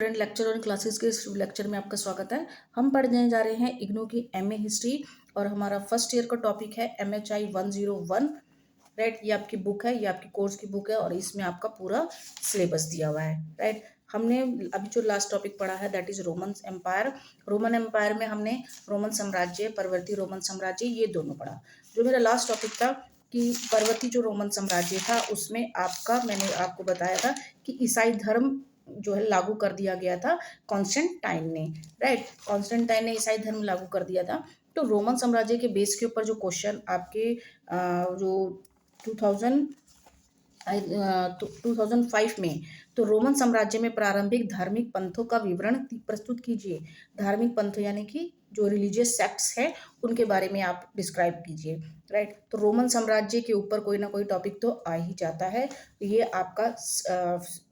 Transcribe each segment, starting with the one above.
Friend, lecture और classes के इस लेक्चर में आपका स्वागत है। हम पढ़ने जा रहे हैं इग्नू की एमए हिस्ट्री और हमारा फर्स्ट ईयर का टॉपिक है MHI 101। राइट, ये आपकी बुक है, ये आपकी कोर्स की बुक है और इसमें आपका पूरा सिलेबस दिया हुआ है। राइट, हमने अभी जो लास्ट टॉपिक पढ़ा है that is Roman empire. Roman empire में हमने रोमन साम्राज्य, परवर्ती रोमन साम्राज्य, ये दोनों पढ़ा। जो मेरा लास्ट टॉपिक था कि परवर्ती जो रोमन साम्राज्य था उसमें मैंने आपको बताया था कि ईसाई धर्म जो है लागू कर दिया गया था कॉन्स्टेंटाइन ने। राइट, कॉन्स्टेंटाइन ने ईसाई धर्म लागू कर दिया था। तो रोमन साम्राज्य के बेस के ऊपर जो क्वेश्चन आपके जो 2000 2005 में, तो रोमन साम्राज्य में प्रारंभिक धार्मिक पंथों का विवरण प्रस्तुत कीजिए। धार्मिक पंथ यानी कि जो रिलीजियस सेक्ट्स है उनके बारे में आप डिस्क्राइब कीजिए। राइट, तो रोमन साम्राज्य के ऊपर कोई ना कोई टॉपिक तो आ ही जाता है। ये आपका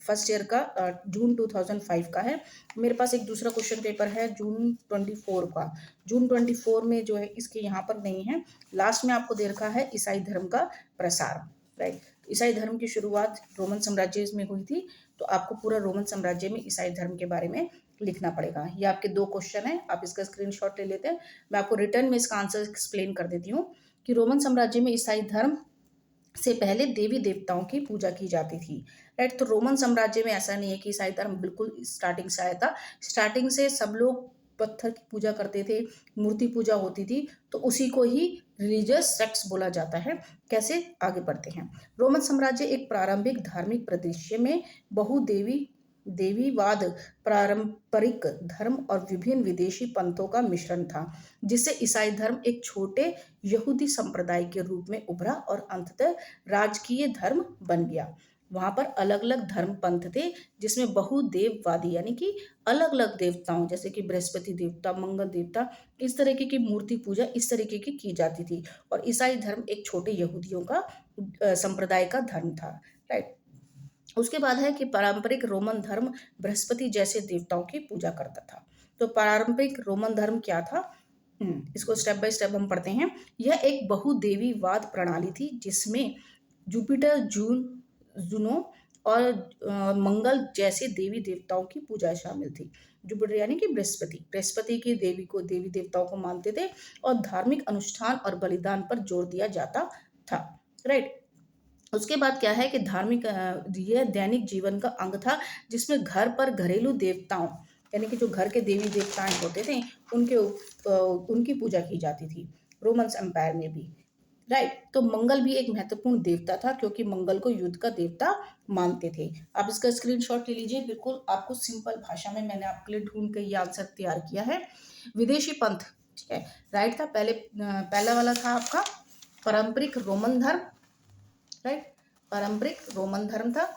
फर्स्ट ईयर का जून 2005 का है। मेरे पास एक दूसरा क्वेश्चन पेपर है जून 24 का। जून 24 में जो है इसके यहाँ पर नहीं है, लास्ट में आपको दे रखा है ईसाई धर्म का प्रसार। राइट, ईसाई धर्म की शुरुआत रोमन साम्राज्य में हुई थी, तो आपको पूरा रोमन साम्राज्य में ईसाई धर्म के बारे में लिखना पड़ेगा। ये आपके दो क्वेश्चन हैं, आप इसका स्क्रीनशॉट ले लेते हैं। मैं आपको रिटर्न में इसका आंसर एक्सप्लेन कर देती हूँ कि रोमन साम्राज्य में ईसाई धर्म से पहले देवी देवताओं की पूजा की जाती थी। राइट, तो रोमन साम्राज्य में ऐसा नहीं है कि ईसाई धर्म बिल्कुल स्टार्टिंग से आया था। स्टार्टिंग से सब लोग पत्थर की पूजा करते थे, मूर्ति पूजा होती थी, तो उसी को ही रिलीजियस सेक्ट्स बोला जाता है। कैसे, आगे बढ़ते हैं। रोमन साम्राज्य एक प्रारंभिक धार्मिक परिदृश्य में बहुदेवी देवीवाद, पारंपरिक धर्म और विभिन्न विदेशी पंथों का मिश्रण था, जिससे ईसाई धर्म एक छोटे यहूदी संप्रदाय के रूप में उभरा और अंततः राजकीय धर्म बन गया। वहां पर अलग अलग धर्म पंथ थे जिसमें बहुदेववादी यानी कि अलग अलग देवताओं जैसे कि बृहस्पति देवता, मंगल देवता, इस तरीके की मूर्ति पूजा इस तरीके की जाती थी। और ईसाई धर्म एक छोटे यहूदियों का संप्रदाय का धर्म था। राइट, उसके बाद है कि पारंपरिक रोमन धर्म बृहस्पति जैसे देवताओं की पूजा करता था। तो पारंपरिक रोमन धर्म क्या था? इसको स्टेप बाय स्टेप हम पढ़ते हैं। यह एक बहुदेवीवाद प्रणाली थी जिसमें जुपिटर, जुनो और मंगल जैसे देवी देवताओं की पूजा शामिल थी। जुपिटर यानी कि बृहस्पति, बृहस्पति की देवी देवताओं को मानते थे और धार्मिक अनुष्ठान और बलिदान पर जोर दिया जाता था। राइट, उसके बाद क्या है कि यह दैनिक जीवन का अंग था जिसमें घर पर घरेलू देवताओं यानी कि जो घर के देवी देवताएं होते थे उनकी पूजा की जाती थी रोमन एम्पायर में भी। राइट, तो मंगल भी एक महत्वपूर्ण देवता था क्योंकि मंगल को युद्ध का देवता मानते थे। आप इसका स्क्रीनशॉट ले लीजिए, बिल्कुल आपको सिंपल भाषा में मैंने आपके लिए ढूंढ के ये आंसर तैयार किया है। विदेशी पंथ, ठीक है, राइट था। पहला वाला था आपका पारंपरिक रोमन धर्म। राइट, पारंपरिक रोमन धर्म था।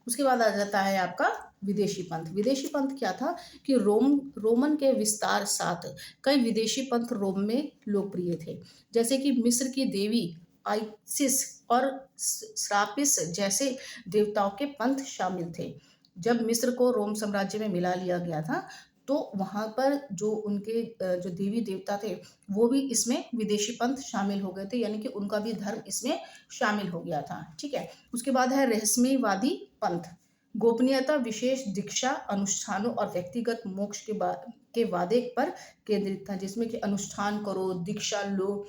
उसके बाद आ जाता है आपका विदेशी पंथ। विदेशी पंथ क्या था कि रोमन के विस्तार साथ कई विदेशी पंथ रोम में लोकप्रिय थे, जैसे कि मिस्र की देवी आइसिस और श्रापिस जैसे देवताओं के पंथ शामिल थे। जब मिस्र को रोम साम्राज्य में मिला लिया गया था तो वहां पर जो उनके जो देवी देवता थे वो भी इसमें विदेशी पंथ शामिल हो गए थे, यानी कि उनका भी धर्म इसमें शामिल हो गया था। ठीक है, उसके बाद है रहस्यवादी पंथ। गोपनीयता, विशेष दीक्षा अनुष्ठानों और व्यक्तिगत मोक्ष के वादे पर केंद्रित था, जिसमें कि अनुष्ठान करो, दीक्षा लो,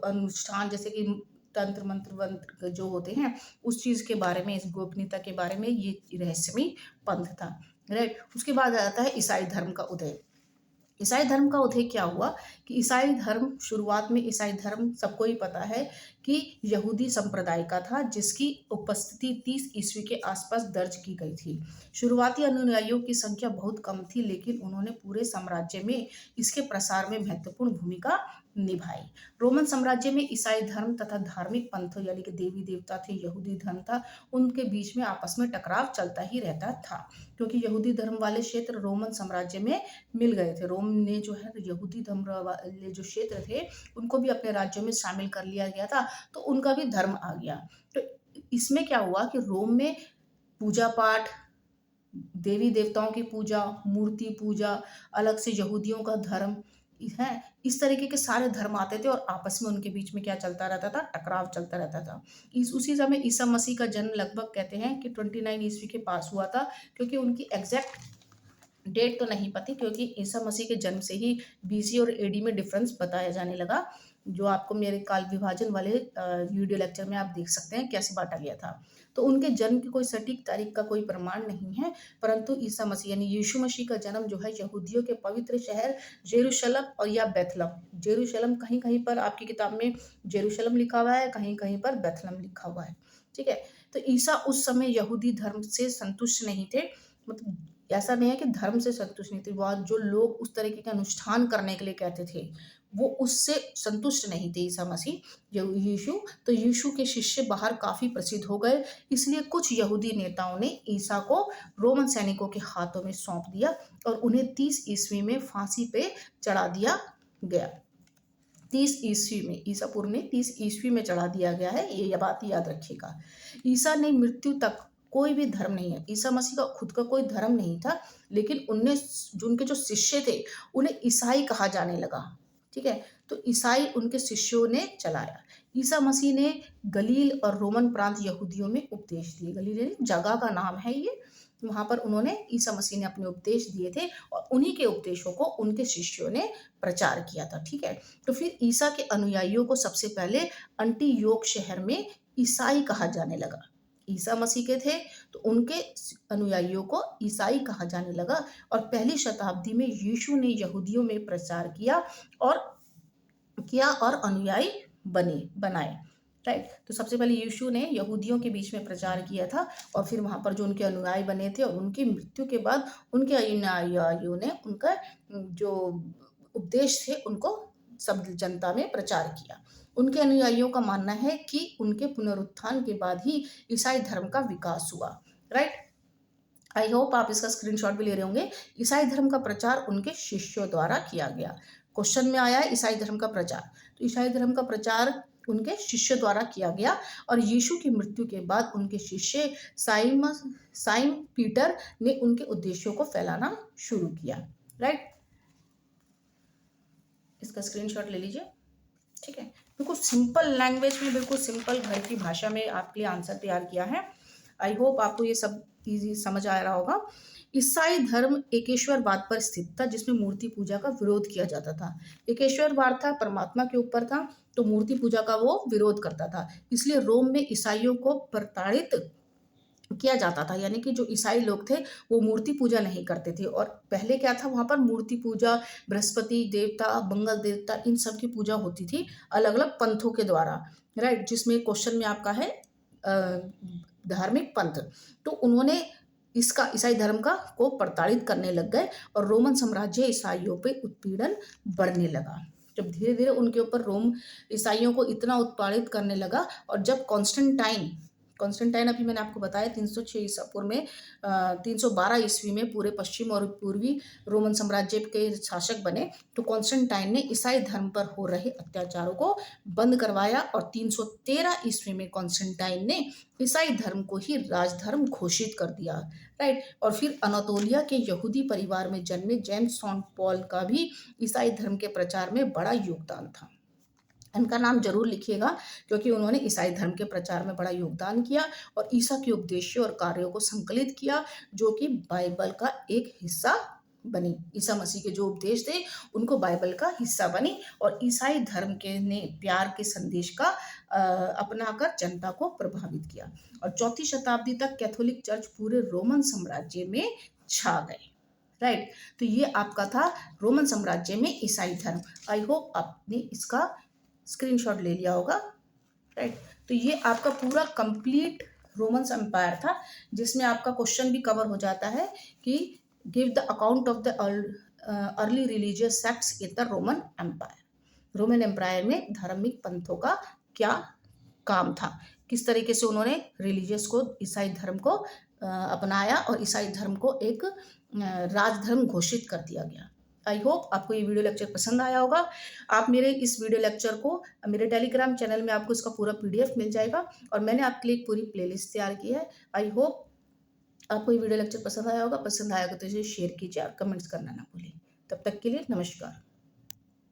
अनुष्ठान जैसे कि तंत्र मंत्र वंत्र जो होते हैं उस चीज के बारे में, इस गोपनीयता के बारे में ये रहस्यमयी पंथ था। राइट, उसके बाद आता है ईसाई धर्म का उदय। ईसाई धर्म का उदय क्या हुआ कि ईसाई धर्म शुरुआत में, ईसाई धर्म सबको ही पता है कि यहूदी संप्रदाय का था जिसकी उपस्थिति 30 ईस्वी के आसपास दर्ज की गई थी। शुरुआती अनुयायियों की संख्या बहुत कम थी लेकिन उन्होंने पूरे साम्राज्य में इसके प्रसार में महत्वपूर्ण भूमिका निभाई। रोमन साम्राज्य में ईसाई धर्म तथा धार्मिक पंथ यानी कि देवी देवता थे, यहूदी धर्म था, उनके बीच में आपस में टकराव चलता ही रहता था क्योंकि यहूदी धर्म वाले क्षेत्र रोमन साम्राज्य में मिल गए थे। रोम ने जो है यहूदी धर्म वाले जो क्षेत्र थे उनको भी अपने राज्यों में शामिल कर लिया गया था, तो उनका भी धर्म आ गया। तो इसमें क्या हुआ कि रोम में पूजा पाठ, देवी देवताओं की पूजा, मूर्ति पूजा, अलग से यहूदियों का धर्म, है, इस तरीके के सारे धर्म आते थे और आपस में उनके बीच में क्या चलता रहता था, टकराव चलता रहता था। इस उसी समय ईसा मसीह का जन्म लगभग कहते हैं कि 29 ईस्वी के पास हुआ था, क्योंकि उनकी एग्जैक्ट डेट तो नहीं पती, क्योंकि ईसा मसीह के जन्म से ही बीसी और एडी में डिफरेंस बताया जाने लगा, जो आपको मेरे काल विभाजन वाले वीडियो लेक्चर में आप देख सकते हैं कैसे बांटा गया था। तो उनके जन्म की कोई सटीक तारीख का कोई प्रमाण नहीं है, परंतु ईसा मसीह यानी यीशु मसीह का जन्म जो है यहूदियों के पवित्र शहर जेरूशलम और या बैथलम, जेरूशलम कहीं कहीं पर आपकी किताब में जेरूशलम लिखा हुआ है, कहीं कहीं पर बैथलम लिखा हुआ है। ठीक है, तो ईसा उस समय यहूदी धर्म से संतुष्ट नहीं थे, मतलब ऐसा नहीं है कि धर्म से संतुष्ट नहीं थे, वह जो लोग उस तरीके के अनुष्ठान करने के लिए कहते थे वो उससे संतुष्ट नहीं थे ईसा मसीह यीशु। तो यीशु के शिष्य बाहर काफी प्रसिद्ध हो गए, इसलिए कुछ यहूदी नेताओं ने ईसा को रोमन सैनिकों के हाथों में सौंप दिया और उन्हें 30 ईस्वी में फांसी पे चढ़ा दिया गया। 30 ईस्वी में, ईसा पूर्व में 30 ईस्वी में चढ़ा दिया गया है, ये बात याद रखिएगा। ईसा ने मृत्यु तक कोई भी धर्म नहीं है, ईसा मसीह का खुद का कोई धर्म नहीं था, लेकिन उनने जो उनके जो शिष्य थे उन्हें ईसाई कहा जाने लगा। ठीक है, तो ईसाई उनके शिष्यों ने चलाया। ईसा मसीह ने गलील और रोमन प्रांत यहूदियों में उपदेश दिए। गलील यानी जगह का नाम है ये, वहां पर उन्होंने ईसा मसीह ने अपने उपदेश दिए थे और उन्हीं के उपदेशों को उनके शिष्यों ने प्रचार किया था। ठीक है, तो फिर ईसा के अनुयायियों को सबसे पहले अंटियोक शहर में ईसाई कहा जाने लगा। ईसा मसीह के थे तो उनके अनुयायियों को ईसाई कहा जाने लगा और पहली शताब्दी में यीशु ने यहूदियों में प्रचार और अनुयायी बनाए। राइट, तो सबसे पहले यीशु ने यहूदियों के बीच में प्रचार किया था और फिर वहां पर जो उनके अनुयायी बने थे और उनकी मृत्यु के बाद उनके अनुयायियों ने उनका जो उपदेश थे उनको सब जनता में प्रचार किया। उनके अनुयायियों का मानना है कि उनके पुनरुत्थान के बाद ही ईसाई धर्म का विकास हुआ। राइट, आई होप आप इसका स्क्रीनशॉट भी ले रहे होंगे। ईसाई धर्म का प्रचार उनके शिष्यों द्वारा किया गया। क्वेश्चन में आया है ईसाई धर्म का प्रचार, तो ईसाई धर्म का प्रचार उनके शिष्य द्वारा किया गया और यीशु की मृत्यु के बाद उनके शिष्य साइम पीटर ने उनके उद्देश्यों को फैलाना शुरू किया। राइट, इसका स्क्रीनशॉट ले लीजिए। ठीक है, बिल्कुल सिंपल लैंग्वेज में, बिल्कुल सिंपल घर की भाषा में आपके लिए आंसर तैयार किया है। आई होप आपको ये सब इजी समझ आ रहा होगा। ईसाई धर्म एकेश्वरवाद पर स्थित था, जिसमें मूर्ति पूजा का विरोध किया जाता था। एकेश्वरवाद था, परमात्मा के ऊपर था, तो मूर्ति पूजा का वो विरोध करता था। इसलिए रोम में ईसाइयों को प्रताड़ित किया जाता था, यानी कि जो ईसाई लोग थे वो मूर्ति पूजा नहीं करते थे। और पहले क्या था, वहां पर मूर्ति पूजा, बृहस्पति देवता, मंगल देवता, इन सब की पूजा होती थी अलग अलग पंथों के द्वारा। राइट, जिसमें क्वेश्चन में आपका है धार्मिक पंथ, तो उन्होंने इसका ईसाई धर्म का को प्रताड़ित करने लग गए और रोमन साम्राज्य ईसाइयों पे उत्पीड़न बढ़ने लगा। जब धीरे धीरे उनके ऊपर रोम ईसाइयों को इतना उत्पादित करने लगा और जब कॉन्स्टेंटाइन अभी मैंने आपको बताया 306 ईसा पूर्व में 312 ईस्वी में पूरे पश्चिम और पूर्वी रोमन साम्राज्य के शासक बने, तो कॉन्स्टेंटाइन ने ईसाई धर्म पर हो रहे अत्याचारों को बंद करवाया और 313 ईस्वी में कॉन्स्टेंटाइन ने ईसाई धर्म को ही राजधर्म घोषित कर दिया। राइट, और फिर अनातोलिया के यहूदी परिवार में जन्मे जेम्स सॉन्ट पॉल का भी ईसाई धर्म के प्रचार में बड़ा योगदान था। इनका नाम जरूर लिखिएगा, क्योंकि उन्होंने ईसाई धर्म के प्रचार में बड़ा योगदान किया और ईसा के उपदेशों और कार्यों को संकलित किया, जो कि बाइबल का एक हिस्सा बनी। ईसा मसीह के जो उपदेश थे उनको बाइबल का हिस्सा बनी और ईसाई धर्म के ने प्यार के संदेश का अपनाकर जनता को प्रभावित किया और 4वीं शताब्दी तक कैथोलिक चर्च पूरे रोमन साम्राज्य में छा गए। राइट, तो ये आपका था रोमन साम्राज्य में ईसाई धर्म। आई होप आपने इसका स्क्रीनशॉट ले लिया होगा। राइट, तो ये आपका पूरा कंप्लीट रोमन एम्पायर था, जिसमें आपका क्वेश्चन भी कवर हो जाता है कि give the account of the early religious sects in the Roman empire. Roman empire में धार्मिक पंथों का क्या काम था, किस तरीके से उन्होंने रिलीजियस को, ईसाई धर्म को अपनाया और ईसाई धर्म को एक राजधर्म घोषित कर दिया गया। आई होप आपको ये वीडियो लेक्चर पसंद आया होगा। आप मेरे इस वीडियो लेक्चर को मेरे टेलीग्राम चैनल में आपको इसका पूरा PDF मिल जाएगा और मैंने आपके लिए एक पूरी प्लेलिस्ट तैयार की है। आई होप आपको ये वीडियो लेक्चर पसंद आया होगा। पसंद आएगा तो इसे शेयर कीजिए और कमेंट्स करना ना भूलिए। तब तक के लिए नमस्कार।